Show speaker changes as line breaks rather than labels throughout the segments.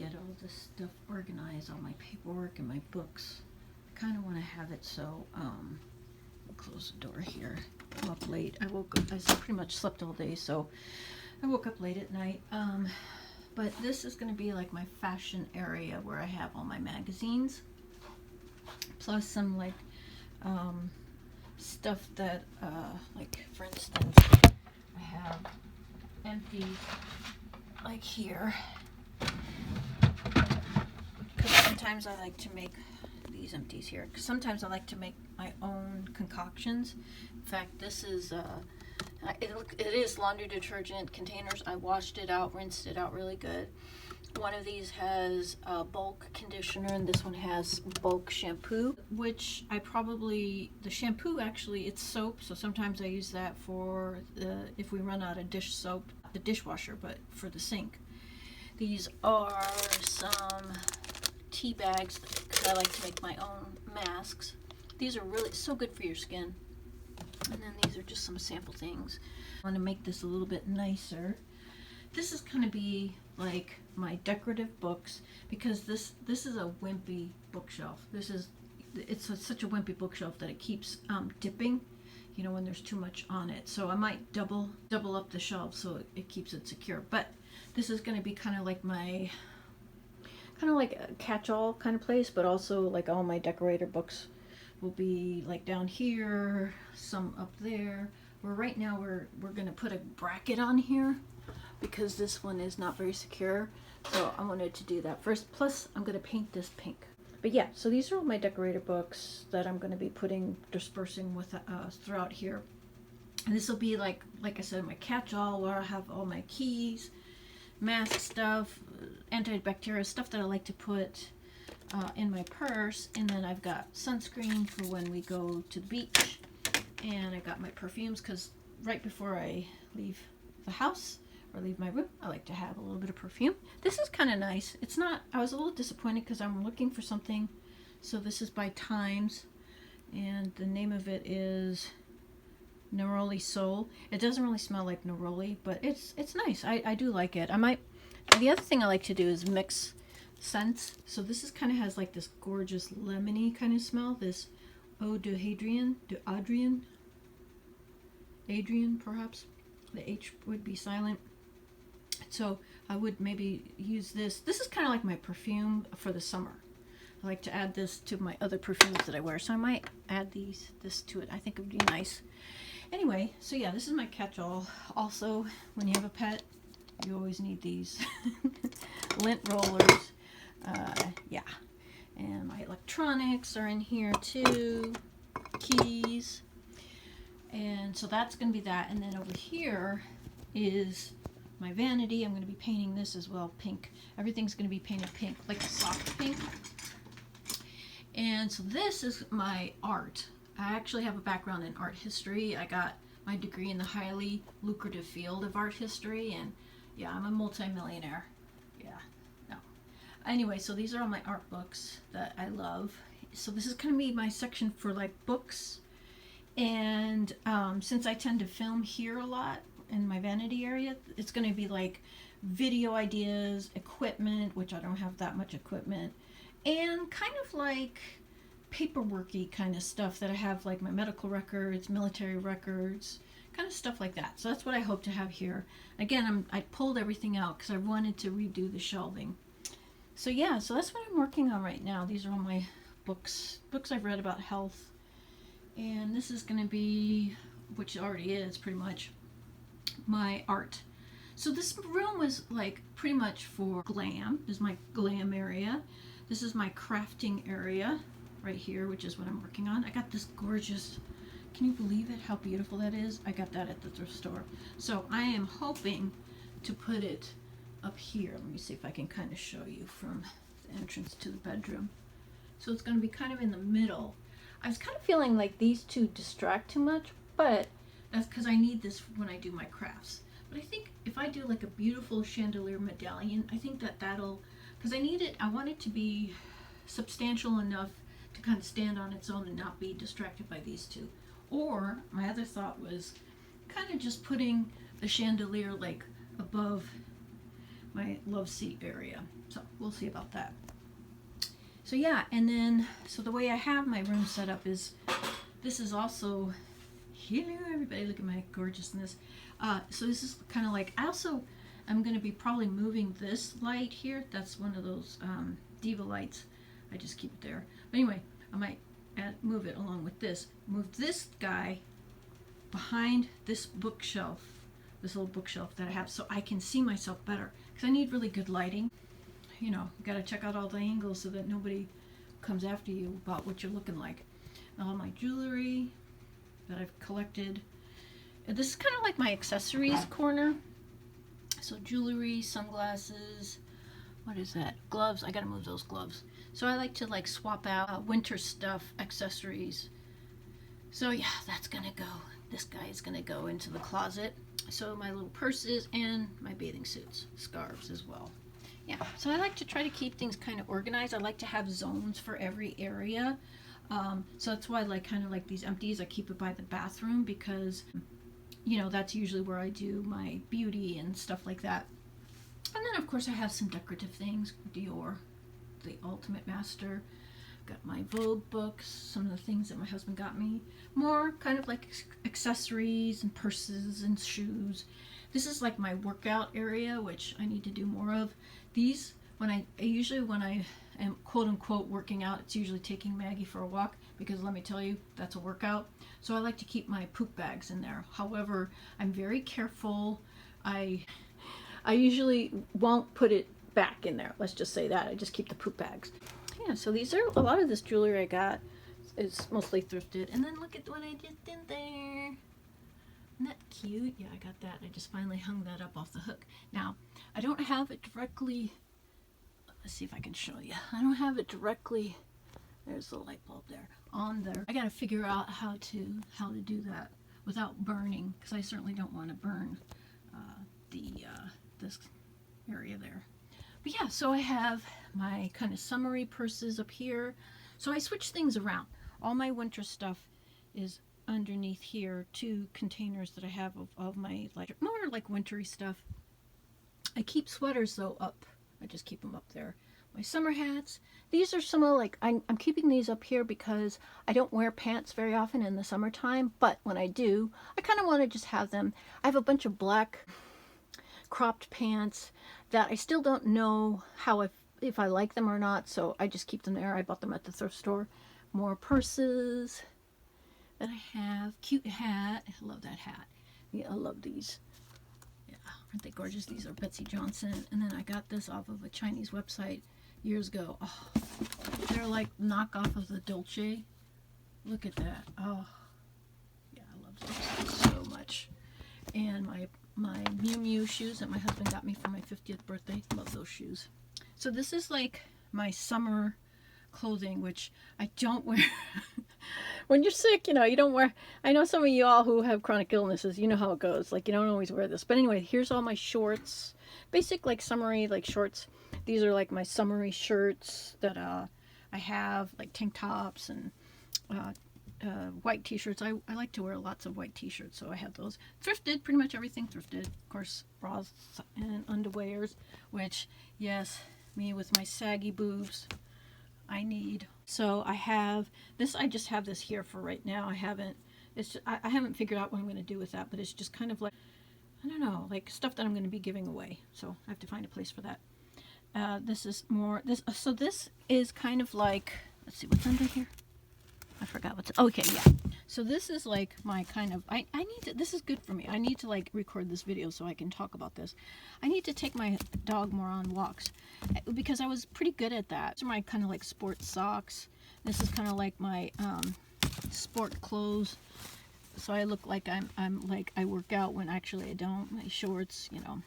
get all this stuff organized, all my paperwork and my books. I kind of want to have it so, I'll close the door here. I'm up late. I pretty much slept all day, so I woke up late at night. But this is going to be like my fashion area where I have all my magazines, plus some like stuff that, like for instance, I have empty like here, because sometimes I like to make these empties here, because sometimes I like to make my own concoctions. In fact, this is it is laundry detergent containers. I washed it out, rinsed it out really good. One of these has bulk conditioner, and this one has bulk shampoo, which the shampoo actually, it's soap, so sometimes I use that for if we run out of dish soap, the dishwasher, but for the sink. These are some tea bags, because I like to make my own masks. These are really so good for your skin. And then these are just some sample things. I want to make this a little bit nicer. This is going to be like my decorative books, because this is a wimpy bookshelf. It's such a wimpy bookshelf that it keeps dipping, you know, when there's too much on it. So I might double up the shelf so it keeps it secure. But this is going to be kind of like a catch-all kind of place, but also like all my decorator books will be like down here, some up there. Where right now we're going to put a bracket on here, because this one is not very secure. So I wanted to do that first. Plus I'm going to paint this pink. But yeah, so these are all my decorator books that I'm going to be dispersing with throughout here. And this will be like I said, my catch-all, where I have all my keys, mask stuff, antibacterial stuff that I like to put in my purse. And then I've got sunscreen for when we go to the beach. And I got my perfumes, because right before I leave the house or leave my room, I like to have a little bit of perfume. This is kind of nice. It's not, I was a little disappointed because I'm looking for something. So this is by Times, and the name of it is Neroli Soul. It doesn't really smell like neroli, but it's nice. I do like it. The other thing I like to do is mix scents. So this is kind of has like this gorgeous lemony kind of smell. This Eau de Adrian, perhaps. The H would be silent. So I would maybe use this. This is kind of like my perfume for the summer. I like to add this to my other perfumes that I wear. So I might add this to it. I think it would be nice. Anyway, so yeah, this is my catch-all. Also, when you have a pet, you always need these. Lint rollers. Yeah. And my electronics are in here too. Keys. And so that's going to be that. And then over here is my vanity. I'm going to be painting this as well, pink. Everything's going to be painted pink, like a soft pink. And so this is my art. I actually have a background in art history. I got my degree in the highly lucrative field of art history. And yeah, I'm a multimillionaire. Yeah, no. Anyway, so these are all my art books that I love. So this is going to be my section for like books. And since I tend to film here a lot in my vanity area, it's going to be like video ideas, equipment, which I don't have that much equipment, and kind of like paperworky kind of stuff that I have, like my medical records, military records, kind of stuff like that. So that's what I hope to have here. Again, I pulled everything out because I wanted to redo the shelving. So yeah, so that's what I'm working on right now. These are all my books I've read about health. And this is going to be, which it already is pretty much, my art. So this room was like pretty much for glam. This is my glam area. This is my crafting area right here, which is what I'm working on. I got this gorgeous, can you believe it, how beautiful that is? I got that at the thrift store. So I am hoping to put it up here. Let me see if I can kind of show you from the entrance to the bedroom. So it's going to be kind of in the middle. I was kind of feeling like these two distract too much, but that's because I need this when I do my crafts. But I think if I do like a beautiful chandelier medallion, I think that'll, because I want it to be substantial enough to kind of stand on its own and not be distracted by these two. Or my other thought was kind of just putting the chandelier like above my love seat area. So we'll see about that. So yeah, and then, so the way I have my room set up is, this is also, hello everybody, look at my gorgeousness. So this is kind of like, I'm going to be probably moving this light here. That's one of those diva lights. I just keep it there. But anyway, I might move it along with this. Move this guy behind this bookshelf, this little bookshelf that I have, so I can see myself better, because I need really good lighting. You know, you got to check out all the angles so that nobody comes after you about what you're looking like. And all my jewelry that I've collected. And this is kind of like my accessories corner. So jewelry, sunglasses, what is that? Gloves. I got to move those gloves. So I like to like swap out winter stuff, accessories. So yeah, that's going to go. This guy is going to go into the closet. So my little purses and my bathing suits, scarves as well. Yeah, so I like to try to keep things kind of organized. I like to have zones for every area. So that's why I like kind of like these empties. I keep it by the bathroom because, you know, that's usually where I do my beauty and stuff like that. And then of course I have some decorative things. Dior, the Ultimate Master. Got my Vogue books, some of the things that my husband got me. More kind of like accessories and purses and shoes. This is like my workout area, which I need to do more of. These, when I am quote unquote working out, it's usually taking Maggie for a walk, because let me tell you, that's a workout. So I like to keep my poop bags in there. However, I'm very careful. I usually won't put it back in there. Let's just say that. I just keep the poop bags. Yeah, so these are, a lot of this jewelry I got is mostly thrifted. And then look at what I just did there. Isn't that cute? Yeah, I got that. I just finally hung that up off the hook. Now, I don't have it directly, let's see if I can show you. I don't have it directly, there's the light bulb there, on there. I gotta figure out how to do that without burning, because I certainly don't want to burn this area there. But yeah, so I have my kind of summery purses up here. So I switch things around. All my winter stuff is underneath here, 2 containers that I have of my like more like wintry stuff. I keep sweaters though up. I just keep them up there. My summer hats. These are some of like, I'm keeping these up here because I don't wear pants very often in the summertime, but when I do, I kind of want to just have them. I have a bunch of black cropped pants that I still don't know how if I like them or not, so I just keep them there. I bought them at the thrift store. More purses that I have. Cute hat. I love that hat. Yeah, I love these. Yeah, aren't they gorgeous? These are Betsy Johnson. And then I got this off of a Chinese website years ago. Oh, they're like knockoff of the Dolce. Look at that. Oh, yeah, I love those so much. And my Miu Miu shoes that my husband got me for my 50th birthday. Love those shoes. So this is like my summer clothing, which I don't wear. When you're sick, you know, you don't wear. I know some of you all who have chronic illnesses, you know how it goes. Like, you don't always wear this. But anyway, here's all my shorts. Basic, like, summery, like, shorts. These are, like, my summery shirts that I have, like, tank tops and white t-shirts. I like to wear lots of white t-shirts, so I have those. Thrifted, pretty much everything thrifted. Of course, bras and underwears, which, yes, me with my saggy boobs, I need. So I have this. I just have this here for right now. I haven't figured out what I'm going to do with that, but it's just kind of like, I don't know, like stuff that I'm going to be giving away. So I have to find a place for that. This is more this. So this is kind of like, let's see what's under here. I forgot what's, okay, yeah. So this is like my kind of, I need to, this is good for me. I need to like record this video so I can talk about this. I need to take my dog more on walks because I was pretty good at that. These are my kind of like sports socks. This is kind of like my sport clothes. So I look like I'm like I work out when actually I don't. My shorts, you know,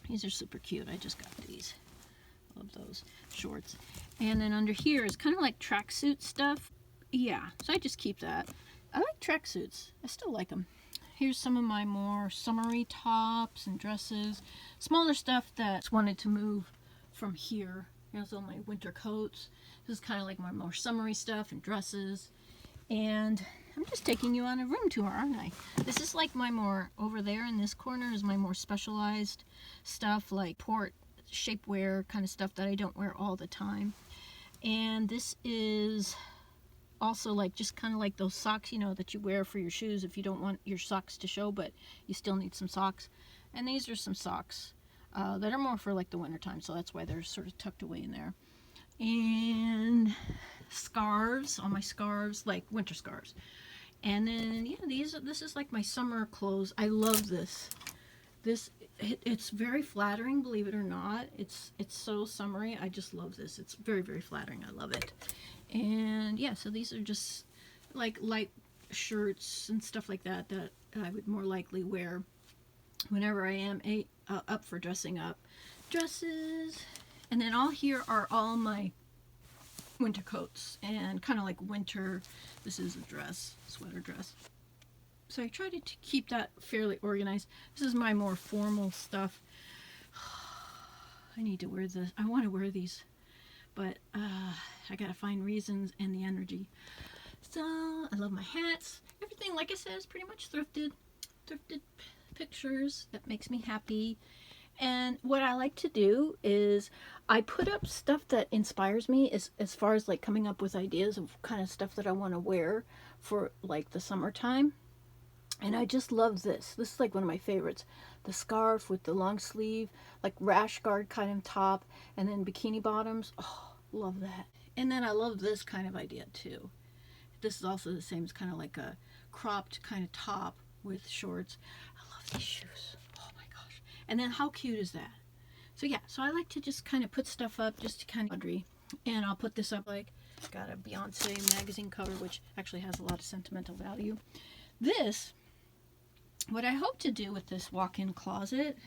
these are super cute. I just got these. Love those shorts. And then under here is kind of like tracksuit stuff. Yeah, so I just keep that. I like tracksuits. I still like them. Here's some of my more summery tops and dresses. Smaller stuff that's wanted to move from here. Here's all my winter coats. This is kind of like my more summery stuff and dresses. And I'm just taking you on a room tour, aren't I? This is like my more, over there in this corner is my more specialized stuff, like port shapewear kind of stuff that I don't wear all the time. And this is also like just kind of like those socks, you know, that you wear for your shoes if you don't want your socks to show, but you still need some socks. And these are some socks that are more for like the winter time, so that's why they're sort of tucked away in there. And scarves, all my scarves, like winter scarves. And then yeah, this is like my summer clothes. I love this. It's very flattering, believe it or not. It's so summery. I just love this. It's very, very flattering. I love it. And yeah, so these are just like light shirts and stuff like that that I would more likely wear whenever I am up for dressing up. Dresses. And then all here are all my winter coats and kind of like winter. This is a dress, sweater dress. So I try to keep that fairly organized. This is my more formal stuff. I need to wear this. I want to wear these, but I gotta find reasons and the energy. So I love my hats. Everything, like I said, is pretty much thrifted pictures. That makes me happy. And what I like to do is I put up stuff that inspires me as far as like coming up with ideas of kind of stuff that I want to wear for like the summertime. And I just love this. This is like one of my favorites. The scarf with the long sleeve, like rash guard kind of top, and then bikini bottoms. Oh, love that. And then I love this kind of idea too. This is also the same. It's kind of like a cropped kind of top with shorts. I love these shoes. Oh my gosh. And then how cute is that? So yeah, so I like to just kind of put stuff up just to kind of laundry. And I'll put this up like, it's got a Beyonce magazine cover, which actually has a lot of sentimental value. This, what I hope to do with this walk-in closet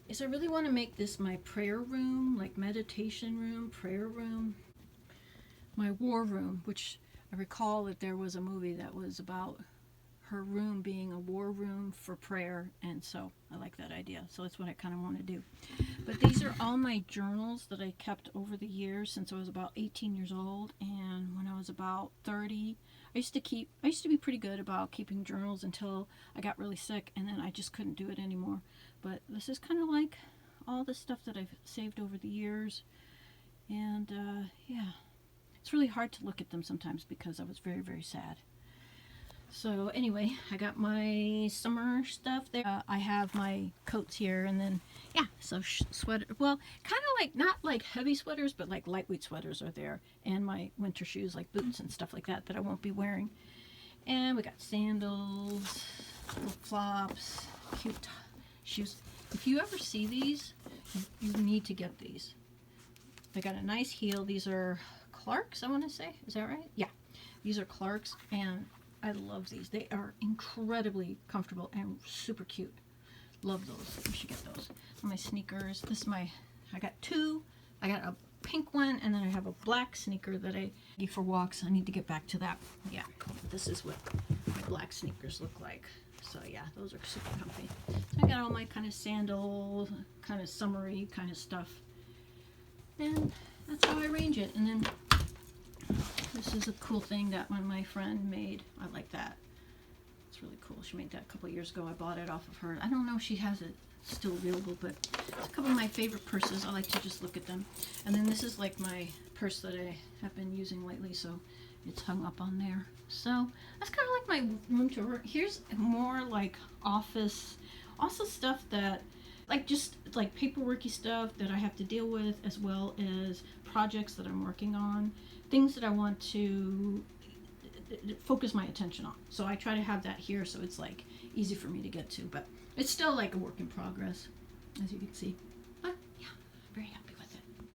is I really want to make this my prayer room, like meditation room, prayer room, my war room, which I recall that there was a movie that was about her room being a war room for prayer, and so I like that idea. So that's what I kind of want to do. But these are all my journals that I kept over the years since I was about 18 years old, and when I was about 30, I used to be pretty good about keeping journals until I got really sick, and then I just couldn't do it anymore. But this is kind of like all the stuff that I've saved over the years, and yeah, it's really hard to look at them sometimes because I was very, very sad. So anyway, I got my summer stuff there. I have my coats here, and then yeah, so sweater. Well, kind of like not like heavy sweaters, but like lightweight sweaters are there, and my winter shoes, like boots and stuff like that I won't be wearing. And we got sandals, flip-flops, cute shoes. If you ever see these, you need to get these. They got a nice heel. These are Clarks, I want to say. Is that right? Yeah, these are Clarks, and I love these. They are incredibly comfortable and super cute. Love those. You should get those. My sneakers. I got two. I got a pink one, and then I have a black sneaker that I use for walks. I need to get back to that. Yeah, this is what my black sneakers look like. So yeah, those are super comfy. So I got all my kind of sandal, kind of summery kind of stuff. And that's how I arrange it. And then this is a cool thing that one my friend made. I like that. It's really cool. She made that a couple years ago. I bought it off of her. I don't know if she has it still available, but it's a couple of my favorite purses. I like to just look at them. And then this is like my purse that I have been using lately, so it's hung up on there. So that's kind of like my room tour. Here's more like office, also stuff that like just like paperworky stuff that I have to deal with, as well as projects that I'm working on, things that I want to focus my attention on. So I try to have that here so it's like easy for me to get to, but it's still like a work in progress, as you can see. But yeah, very happy.